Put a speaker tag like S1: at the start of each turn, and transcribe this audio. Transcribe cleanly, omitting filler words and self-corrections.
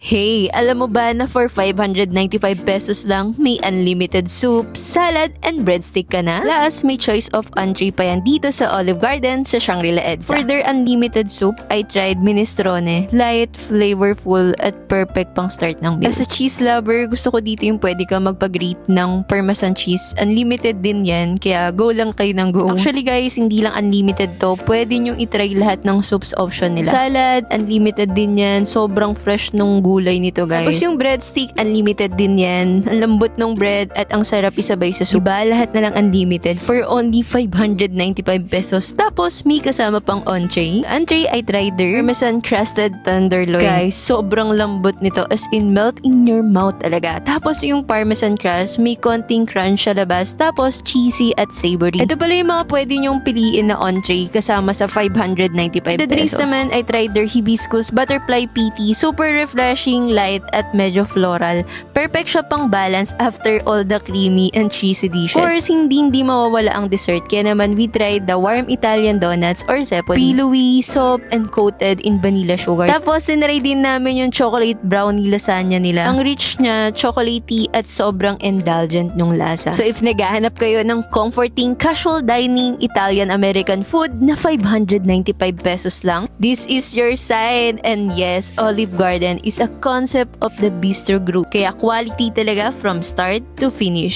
S1: Hey, alam mo ba na for 595 pesos lang, may unlimited soup, salad, and breadstick ka na? Plus, may choice of entree pa yan dito sa Olive Garden sa Shangri-La EDSA. For their unlimited soup, I tried minestrone. Light, flavorful, at perfect pang start ng meal. As a cheese lover, gusto ko dito yung pwede ka magpag-rate ng Parmesan cheese. Unlimited din yan, kaya go lang kayo ng go. Actually guys, hindi lang unlimited to. Pwede nyong itry lahat ng soups option nila. Salad, unlimited din yan. Sobrang fresh nung gulay nito guys. Tapos yung breadstick, unlimited din yan. Ang lambot ng bread at ang sarap isabay sa soup. Diba? Lahat na lang unlimited for only 595 pesos. Tapos may kasama pang entree. Entree I tried their Parmesan crusted tenderloin. Guys, sobrang lambot nito as in melt in your mouth talaga. Tapos yung Parmesan crust, may konting crunch sa labas. Tapos cheesy at savory. Ito pala yung mga pwede nyong piliin na entree kasama sa 595 pesos. The drinks naman I tried their hibiscus butterfly PT. Super refreshing, light at medyo floral. Perfect siya pang balance after all the creamy and cheesy dishes. Of course, hindi mawawala ang dessert. Kaya naman we tried the warm Italian donuts or zeppoli. Pillowy, soft, and coated in vanilla sugar. Tapos sinry din namin yung chocolate brownie lasagna nila. Ang rich niya, chocolatey at sobrang indulgent nung lasa. So if naghahanap kayo ng comforting casual dining Italian-American food na 595 pesos lang, this is your sign. And yes, Olive Garden is a concept of the bistro group. Kaya quality talaga from start to finish.